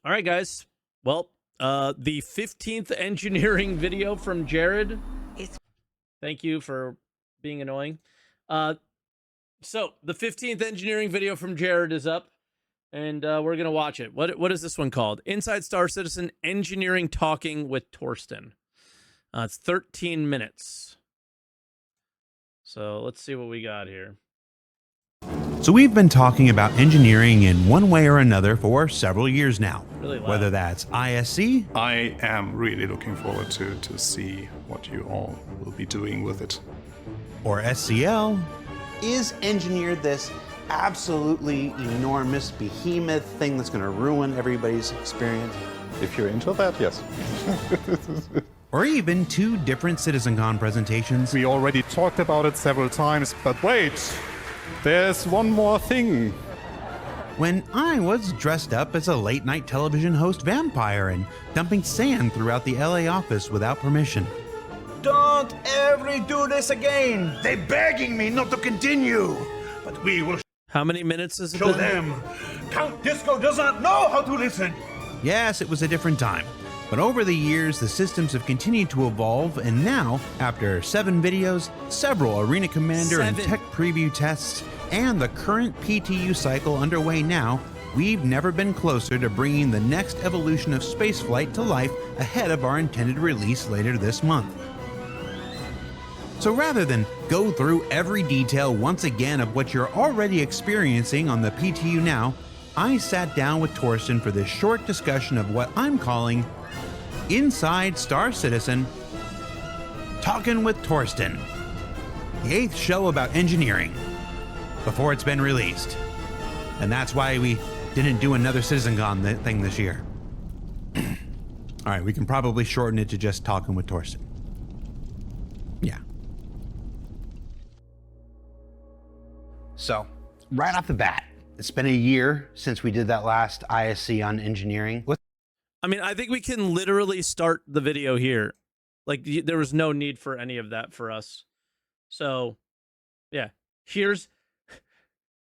All right, guys. Well, the 15th engineering video from Jared. Thank you for being annoying. So the 15th engineering video from Jared is up, and we're gonna watch it. What is this one called? Inside Star Citizen Engineering Talking with Thorsten. It's 13 minutes. So let's see what we got here. So we've been talking about engineering in one way or another for several years now. Really loud. Whether that's ISC, I am really looking forward to see what you all will be doing with it. or SCL, Is engineer this absolutely enormous behemoth thing that's going to ruin everybody's experience? If you're into that, yes. or even two different CitizenCon presentations. We already talked about it several times, but wait, there's one more thing. When I was dressed up as a late night television host vampire and dumping sand throughout the LA office without permission. Don't ever do this again. They're begging me not to continue. But we will How many minutes is it? show them. Count Disco does not know how to listen. Yes, it was a different time. But over the years, the systems have continued to evolve, and now, after 7 videos, several Arena Commander and 7. tech preview tests, and the current PTU cycle underway now, we've never been closer to bringing the next evolution of spaceflight to life ahead of our intended release later this month. So rather than go through every detail once again of what you're already experiencing on the PTU now, I sat down with Thorsten for this short discussion of what I'm calling Inside Star Citizen, Talkin with Thorsten, the 8th show about engineering before it's been released. And that's why we didn't do another CitizenCon thing this year. All right, we can probably shorten it to just Talkin with Thorsten. Yeah. So, right off the bat, it's been a year since we did that last ISC on engineering. I mean, I think we can literally start the video here. Like, there was no need for any of that for us. So, yeah.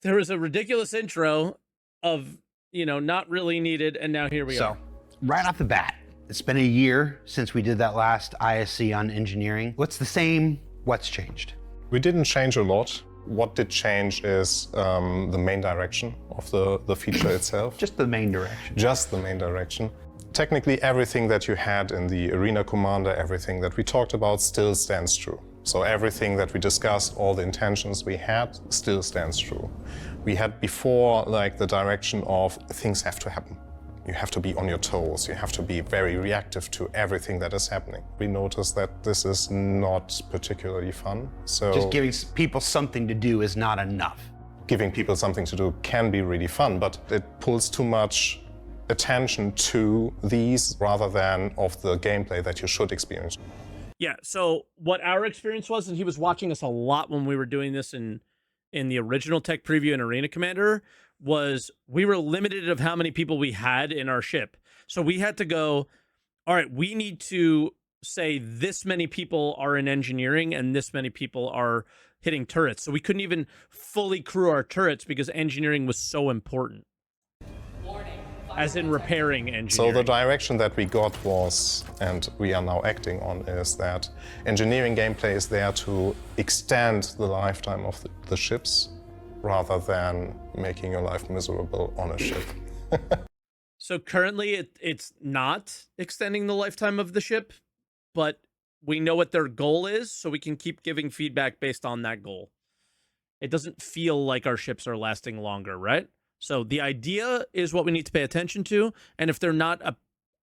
There was a ridiculous intro of, not really needed, and now here we are. So, right off the bat, it's been a year since we did that last ISC on engineering. What's the same? What's changed? We didn't change a lot. What did change is the main direction of the feature itself. Just the main direction. Just the main direction. Technically, everything that you had in the Arena Commander, everything that we talked about still stands true. So everything that we discussed, all the intentions we had, still stands true. We had before, like, the direction of things have to happen. You have to be on your toes. You have to be very reactive to everything that is happening. We noticed that this is not particularly fun. So Just giving people something to do is not enough. giving people something to do can be really fun, but it pulls too much attention to these rather than of the gameplay that you should experience. Yeah, so what our experience was, and he was watching us a lot when we were doing this in the original tech preview in Arena Commander, was we were limited of how many people we had in our ship. So we had to go, all right, we need to say this many people are in engineering and this many people are hitting turrets. So we couldn't even fully crew our turrets because engineering was so important. As in repairing engineering. So the direction that we got was, and we are now acting on, is that engineering gameplay is there to extend the lifetime of the ships rather than making your life miserable on a ship. So currently it's not extending the lifetime of the ship, but we know what their goal is, so we can keep giving feedback based on that goal. It doesn't feel like our ships are lasting longer, right? So the idea is what we need to pay attention to, and if they're not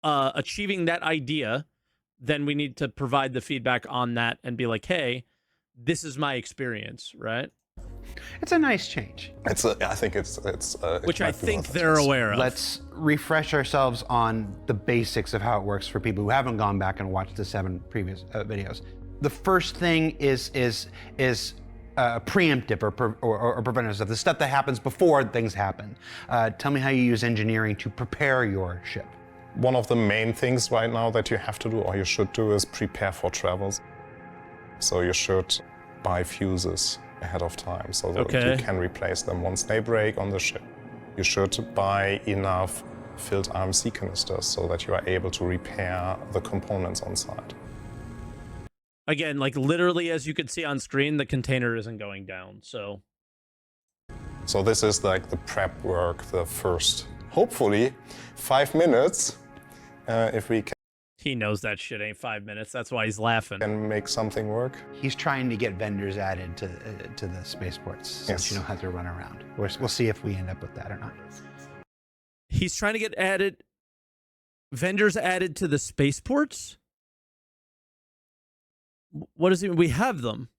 achieving that idea, then we need to provide the feedback on that and be like, hey, this is my experience, right? It's a nice change. I think it's Which I think they're aware of. Let's refresh ourselves on the basics of how it works for people who haven't gone back and watched the 7 previous videos. The first thing is preemptive or preventative stuff, the stuff that happens before things happen. Tell me how you use engineering to prepare your ship. One of the main things right now that you have to do, or you should do, is prepare for travels. So you should buy fuses ahead of time so that you can replace them once they break on the ship. You should buy enough filled RMC canisters so that you are able to repair the components on site. Again, like literally, as you can see on screen, the container isn't going down, so. So this is like the prep work, the first, hopefully, 5 minutes, if we He knows that shit ain't 5 minutes. That's why he's laughing. can make something work. He's trying to get vendors added to the spaceports so Yes. that you don't have to run around. We'll see if we end up with that or not. He's trying to get vendors added to the spaceports? What does he mean? We have them.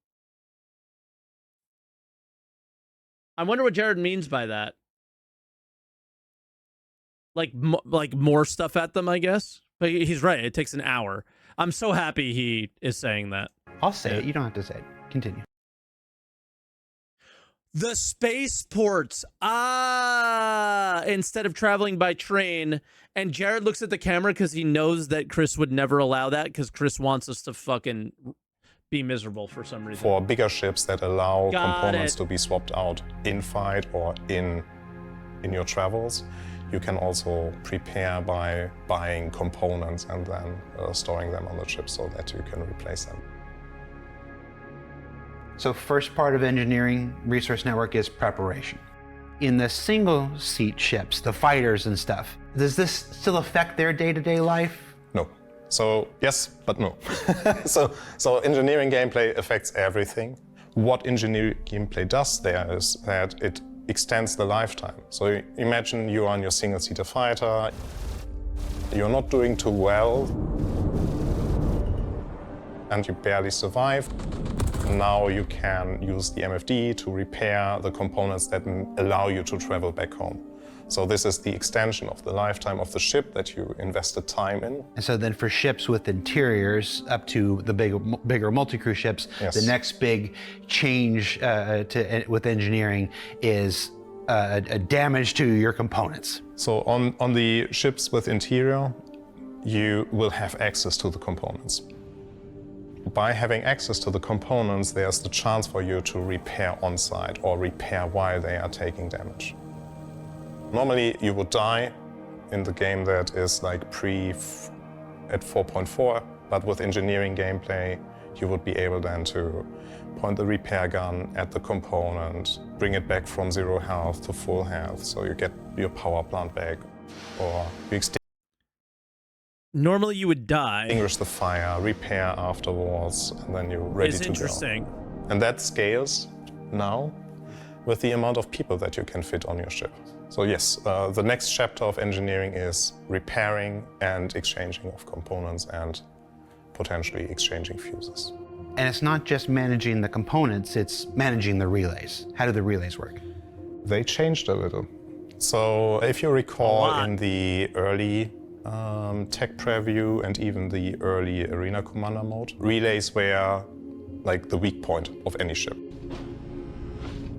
I wonder what Jared means by that. Like more stuff at them, I guess. But he's right. It takes an hour. I'm so happy he is saying that. I'll say it. You don't have to say it. Continue. The spaceports. Instead of traveling by train. And Jared looks at the camera because he knows that Chris would never allow that because Chris wants us to fucking be miserable for some reason. For bigger ships that allow Got components it. to be swapped out in fight or in your travels, you can also prepare by buying components and then storing them on the ship so that you can replace them. So first part of engineering resource network is preparation. In the single seat ships, the fighters and stuff, does this still affect their day-to-day life? No. So yes, but no. so engineering gameplay affects everything. What engineering gameplay does there is that it extends the lifetime. So imagine you are on your single-seater fighter, you're not doing too well, and you barely survive. Now you can use the MFD to repair the components that allow you to travel back home. So this is the extension of the lifetime of the ship that you invested time in. And so then for ships with interiors up to the bigger multi-crew ships, Yes. the next big change with engineering is a damage to your components. So on the ships with interior, you will have access to the components. By having access to the components, there's the chance for you to repair on-site or repair while they are taking damage. Normally, you would die in the game that is like at 4.4, but with engineering gameplay, you would be able then to point the repair gun at the component, bring it back from 0 health to full health, so you get your power plant back, or you Normally you would die. extinguish the fire, repair afterwards, and then you're ready It's to interesting. go. And that scales now with the amount of people that you can fit on your ship. So yes, the next chapter of engineering is repairing and exchanging of components and potentially exchanging fuses. And it's not just managing the components, it's managing the relays. How do the relays work? They changed a little. So if you recall lot. in the early tech preview and even the early Arena Commander mode, relays were like the weak point of any ship.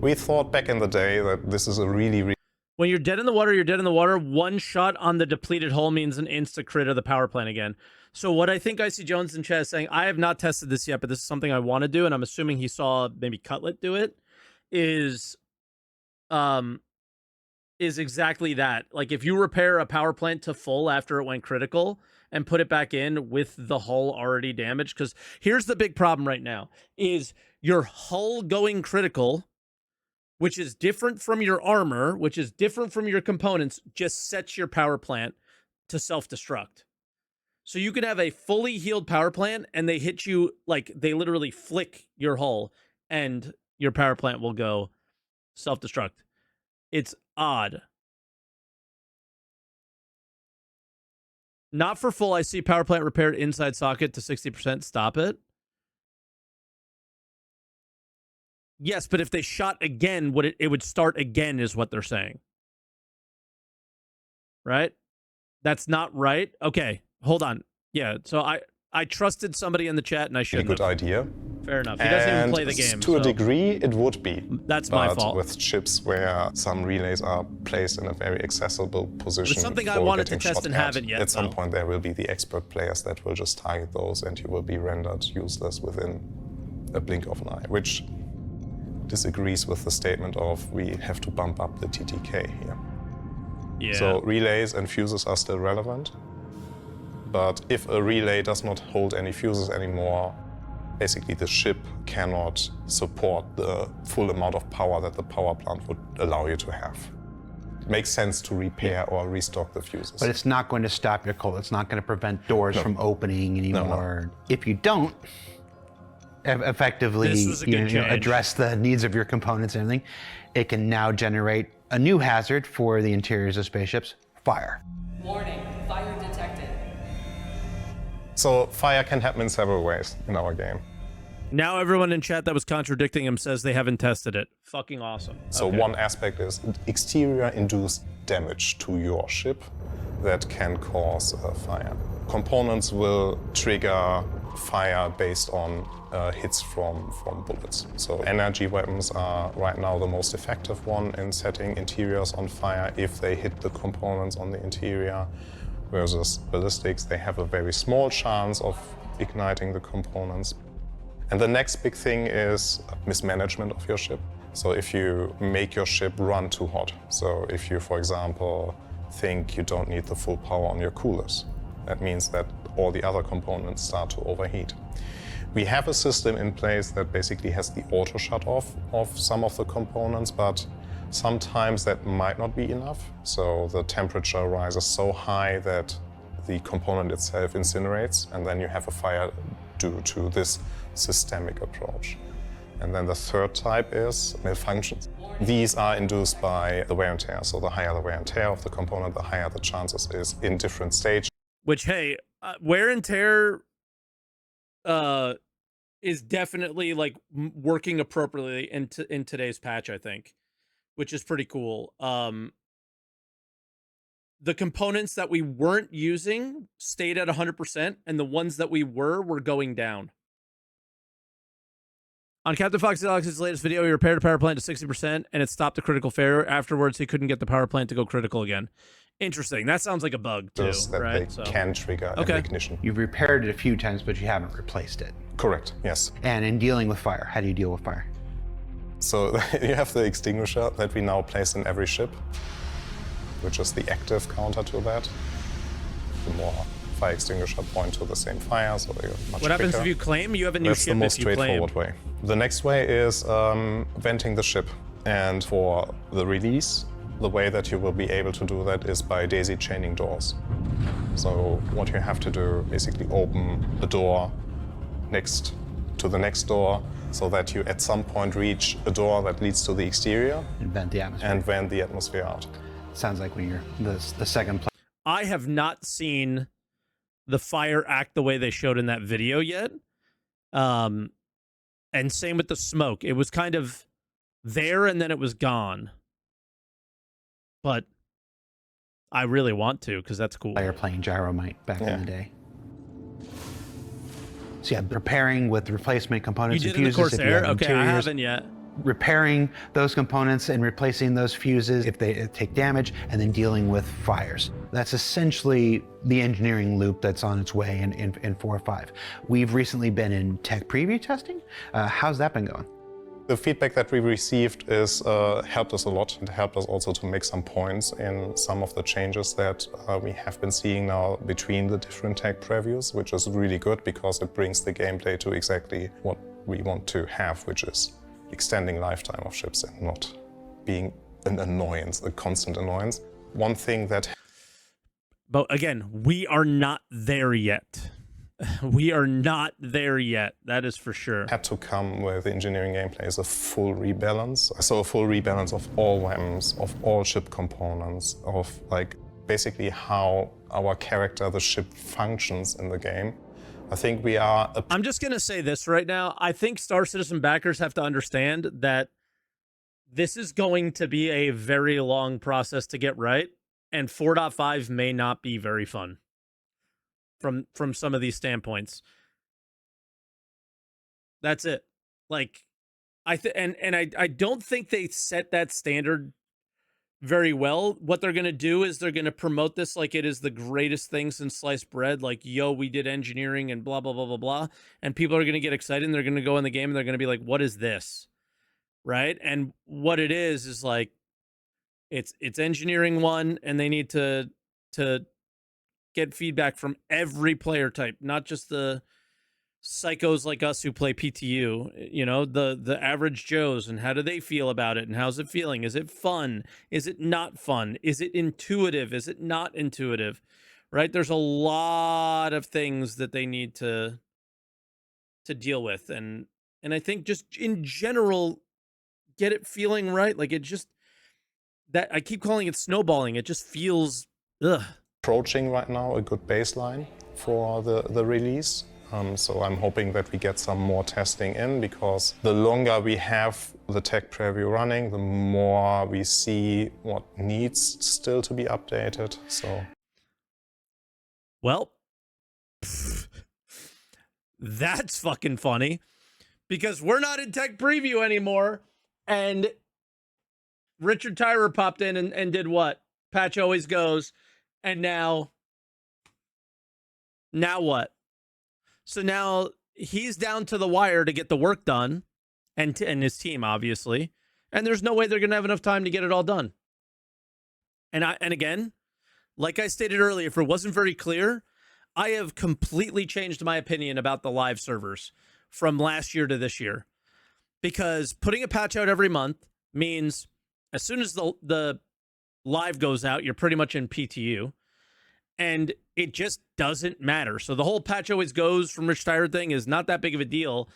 We thought back in the day that this is a really When you're dead in the water, you're dead in the water. One shot on the depleted hull means an insta-crit of the power plant again. So what I think Icy Jones in chat is saying, I have not tested this yet, but this is something I want to do, and I'm assuming he saw maybe Cutlet do it, is exactly that. Like, if you repair a power plant to full after it went critical and put it back in with the hull already damaged, because here's the big problem right now, is your hull going critical, which is different from your armor, which is different from your components, just sets your power plant to self-destruct. So you can have a fully healed power plant and they hit you, like they literally flick your hull and your power plant will go self-destruct. It's odd. Not for full. I see power plant repaired inside socket to 60%. Stop it. Yes, but if they shot again, it would start again is what they're saying. Right? That's not right? Okay, hold on. Yeah, so I trusted somebody in the chat and I shouldn't good have. idea. Fair enough. He doesn't even play the game. To a so degree, it would be. That's my But fault. with ships where some relays are placed in a very accessible position. It's something I for wanted to getting test shot and at. haven't yet, At some though. point, there will be the expert players that will just target those, and you will be rendered useless within a blink of an eye, which disagrees with the statement of we have to bump up the TTK here. Yeah. So relays and fuses are still relevant. But if a relay does not hold any fuses anymore, basically the ship cannot support the full amount of power that the power plant would allow you to have. It makes sense to repair or restock the fuses. But it's not going to stop your coal. It's not going to prevent doors from opening anymore. If you don't effectively This was a good change. address the needs of your components and everything, it can now generate a new hazard for the interiors of spaceships: fire. Warning, fire detected. So fire can happen in several ways in our game. Now everyone in chat that was contradicting him says they haven't tested it. Fucking awesome. So one aspect is exterior-induced damage to your ship that can cause a fire. Components will trigger fire based on hits from bullets. So energy weapons are right now the most effective one in setting interiors on fire if they hit the components on the interior, versus ballistics, they have a very small chance of igniting the components. And the next big thing is mismanagement of your ship. So if you make your ship run too hot, so if you, for example, think you don't need the full power on your coolers, that means that all the other components start to overheat. We have a system in place that basically has the auto shut off of some of the components, but sometimes that might not be enough. So the temperature rises so high that the component itself incinerates, and then you have a fire due to this systemic approach. And then the third type is malfunctions. These are induced by the wear and tear. So the higher the wear and tear of the component, the higher the chances is in different stages. Which, hey, wear and tear is definitely like working appropriately in today's patch, I think, which is pretty cool. The components that we weren't using stayed at 100%, and the ones that we were going down. On Captain Fox Alex's latest video, he repaired a power plant to 60%, and it stopped the critical failure. Afterwards, he couldn't get the power plant to go critical again. Interesting. That sounds like a bug, too, That right? they can trigger an ignition. You've repaired it a few times, but you haven't replaced it. Correct, yes. And in dealing with fire, how do you deal with fire? So you have the extinguisher that we now place in every ship, which is the active counter to that. The more fire extinguisher point to the same fire, so you're much What happens quicker. if you claim you have a new That's ship the most if you claim? straightforward way. The next way is venting the ship. And for the release, the way that you will be able to do that is by daisy chaining doors. So what you have to do, basically open a door next to the next door, so that you at some point reach a door that leads to the exterior And vent the atmosphere. and vent the atmosphere out. Sounds like when you're the second place. I have not seen the fire act the way they showed in that video yet. And same with the smoke. It was kind of there and then it was gone. But I really want to, because that's cool. Player playing Gyromite back in the day. So yeah, repairing with replacement You components did and in the fuses. If you Corsair? have Okay, I interiors, haven't yet. repairing those components and replacing those fuses if they take damage, and then dealing with fires. That's essentially the engineering loop that's on its way in 4 or 5. We've recently been in tech preview testing. How's that been going? The feedback that we received is helped us a lot. It helped us also to make some points in some of the changes that we have been seeing now between the different tech previews, which is really good because it brings the gameplay to exactly what we want to have, which is extending lifetime of ships and not being an annoyance, a constant annoyance. One thing that... But again, we are not there yet. We are not there yet. That is for sure. had to come with the engineering gameplay is a full rebalance. So a full rebalance of all weapons, of all ship components, of like basically how our character, the ship, functions in the game. I think we are... I'm just going to say this right now. I think Star Citizen backers have to understand that this is going to be a very long process to get right, and 4.5 may not be very fun from some of these standpoints. That's it. Like, I don't think they set that standard very well. What they're going to do is they're going to promote this like it is the greatest thing since sliced bread. Like, yo, we did engineering and blah, blah, blah, blah, blah. And people are going to get excited and they're going to go in the game and they're going to be like, what is this? Right? And what it is like, It's engineering one, and they need to get feedback from every player type, not just the psychos like us who play PTU, you know, the average Joes, and how do they feel about it, and how's it feeling? Is it fun? Is it not fun? Is it intuitive? Is it not intuitive? Right? There's a lot of things that they need to deal with, and I think just in general, get it feeling right. Like it just, that I keep calling it snowballing. It just feels ugh. Approaching right now a good baseline for the release. So I'm hoping that we get some more testing in, because the longer we have the tech preview running, the more we see what needs still to be updated. So, Well, that's fucking funny, because we're not in tech preview anymore, and Richard Tyrer popped in and did what? Patch always goes, and now what? So now he's down to the wire to get the work done, and his team, obviously, and there's no way they're going to have enough time to get it all done. And again, like I stated earlier, if it wasn't very clear, I have completely changed my opinion about the live servers from last year to this year, because putting a patch out every month means as soon as the live goes out, you're pretty much in PTU. And it just doesn't matter. So the whole patch always goes from Rich Tyrer thing is not that big of a deal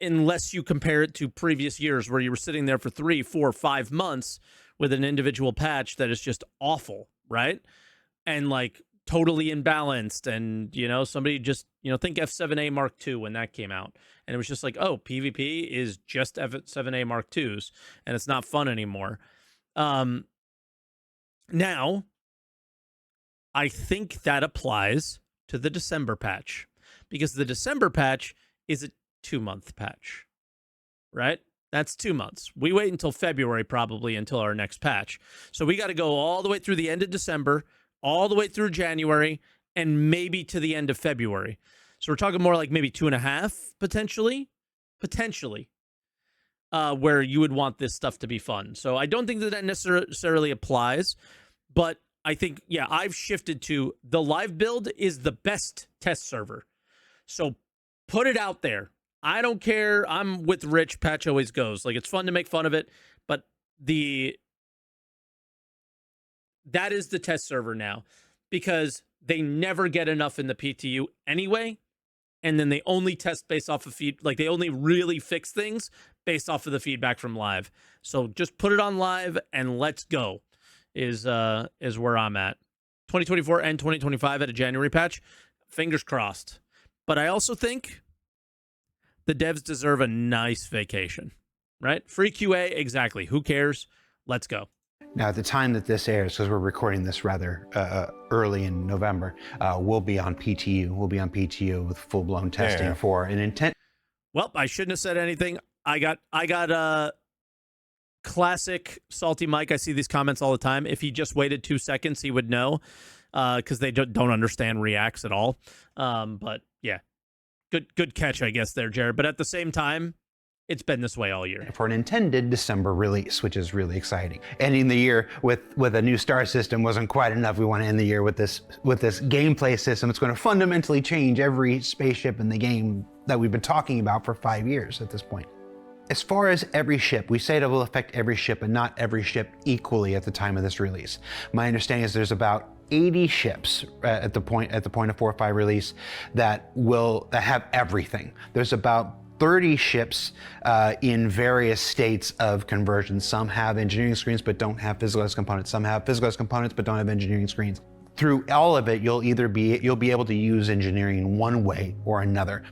unless you compare it to previous years where you were sitting there for 3, 4, 5 months with an individual patch that is just awful, right? And like totally imbalanced. And, you know, somebody just, you know, think F7A Mark II when that came out. And it was just like, oh, PvP is just F7A Mark IIs, and it's not fun anymore. Now, I think that applies to the December patch, because the December patch is a 2-month patch, right? That's 2 months. We wait until February, probably, until our next patch. So we got to go all the way through the end of December, all the way through January, and maybe to the end of February. So we're talking more like maybe 2.5, potentially, where you would want this stuff to be fun. So I don't think that necessarily applies, but I think, yeah, I've shifted to the live build is the best test server. So put it out there. I don't care. I'm with Rich. Patch always goes. Like, it's fun to make fun of it, but that is the test server now, because they never get enough in the PTU anyway. And then they only test based off of they only really fix things based off of the feedback from live. So just put it on live and let's go. Is where I'm at. 2024 and 2025 at a January patch. Fingers crossed. But I also think the devs deserve a nice vacation, right? Free QA, exactly. Who cares? Let's go. Now, at the time that this airs, because we're recording this rather early in November, we'll be on PTU. We'll be on PTU with full-blown testing for an intent. Well, I shouldn't have said anything. I got classic SaltEMike. I see these comments all the time. If he just waited 2 seconds, he would know, because they don't understand reacts at all. But yeah, good catch, I guess, there, Jared. But at the same time, it's been this way all year. For an intended December release, which is really exciting. Ending the year with a new star system wasn't quite enough. We want to end the year with this gameplay system. It's going to fundamentally change every spaceship in the game that we've been talking about for 5 years at this point. As far as every ship, we say it will affect every ship, but not every ship equally at the time of this release. My understanding is there's about 80 ships at the point of 4.5 release that have everything. There's about 30 ships in various states of conversion. Some have engineering screens but don't have physicalized components. Some have physicalized components but don't have engineering screens. Through all of it, you'll be able to use engineering in one way or another.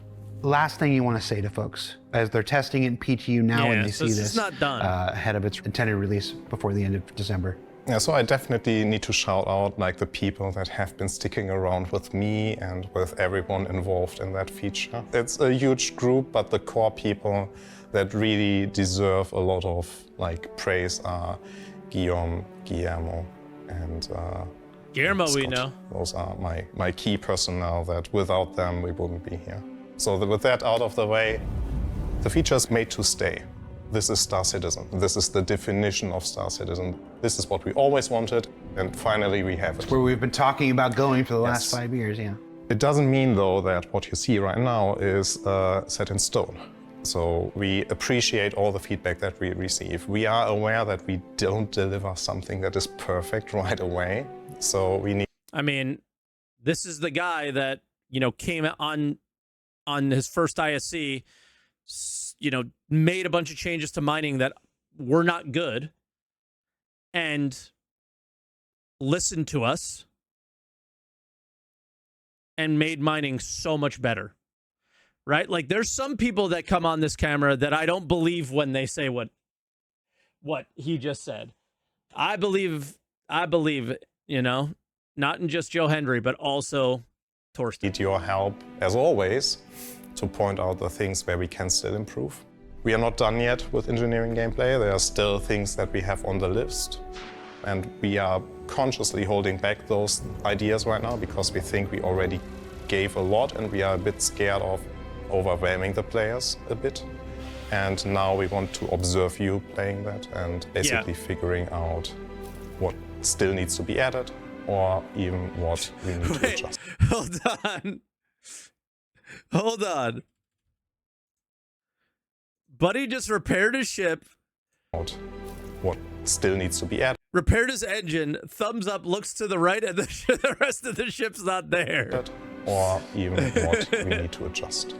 Last thing you want to say to folks as they're testing in PTU now, and they see this not done. Ahead of its intended release before the end of December. Yeah, so I definitely need to shout out like the people that have been sticking around with me and with everyone involved in that feature. It's a huge group, but the core people that really deserve a lot of like praise are Guillermo, and Guillermo, Scott. we know. Those are my key personnel that without them we wouldn't be here. So with that out of the way, the feature is made to stay. this is Star Citizen. This is the definition of Star Citizen. This is what we always wanted, and finally we have it. Where we've been talking about going for the last Yes. 5 years, yeah. It doesn't mean, though, that what you see right now is set in stone. So we appreciate all the feedback that we receive. We are aware that we don't deliver something that is perfect right away. So we need... I mean, this is the guy that, you know, came on his first ISC, you know, made a bunch of changes to mining that were not good and listened to us and made mining so much better, right? Like, there's some people that come on this camera that I don't believe when they say what he just said. I believe, you know, not in just Joe Hendry, but also Thorsten. Need your help, as always, to point out the things where we can still improve. We are not done yet with engineering gameplay. There are still things that we have on the list. And we are consciously holding back those ideas right now because we think we already gave a lot and we are a bit scared of overwhelming the players a bit. And now we want to observe you playing that and basically figuring out what still needs to be added or even what we need to adjust. Hold on. Buddy just repaired his ship. What still needs to be added. Repaired his engine, thumbs up, looks to the right, and the rest of the ship's not there. Or even what we need to adjust.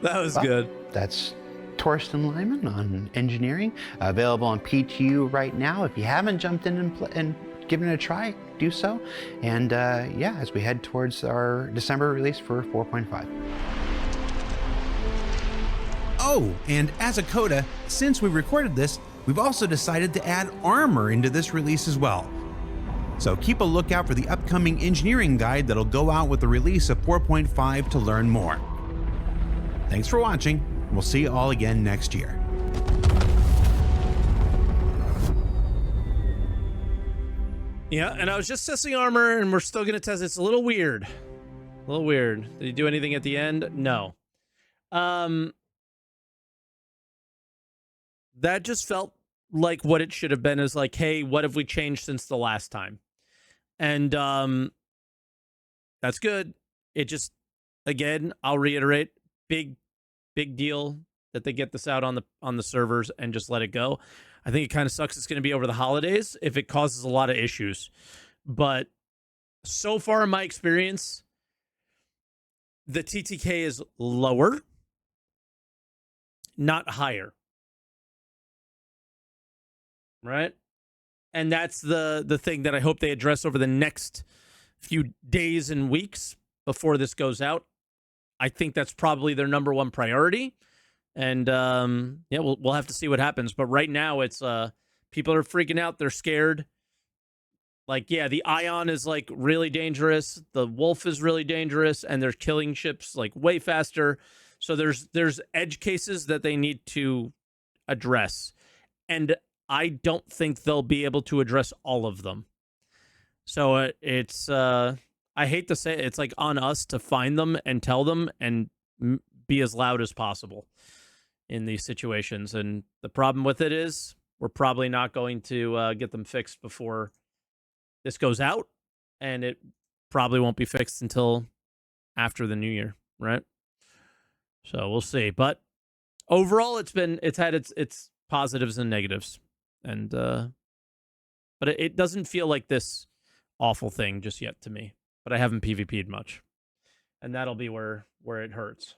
That was good. That's Thorsten Lyman on engineering, available on PTU right now. If you haven't jumped in and given it a try, do so. And yeah, as we head towards our December release for 4.5. Oh, and as a coda, since we recorded this, we've also decided to add armor into this release as well. So keep a lookout for the upcoming engineering guide that'll go out with the release of 4.5 to learn more. Thanks for watching. We'll see you all again next year. Yeah, and I was just testing armor, and we're still going to test it. It's a little weird. A little weird. Did you do anything at the end? No. That just felt like what it should have been, is like, hey, what have we changed since the last time? And that's good. It just, again, I'll reiterate, big deal that they get this out on the servers and just let it go. I think it kind of sucks it's going to be over the holidays if it causes a lot of issues. But so far in my experience, the TTK is lower, not higher. Right? And that's the thing that I hope they address over the next few days and weeks before this goes out. I think that's probably their number one priority. And yeah, we'll have to see what happens. But right now, it's people are freaking out. They're scared. Like, yeah, the Ion is like really dangerous. The Wolf is really dangerous, and they're killing ships like way faster. So there's edge cases that they need to address. And I don't think they'll be able to address all of them. So it's, I hate to say it, it's like on us to find them and tell them and be as loud as possible in these situations. And the problem with it is we're probably not going to get them fixed before this goes out, and it probably won't be fixed until after the new year, right? So we'll see. But overall, it's had its positives and negatives. And but it doesn't feel like this awful thing just yet to me. But I haven't PvP'd much, and that'll be where it hurts.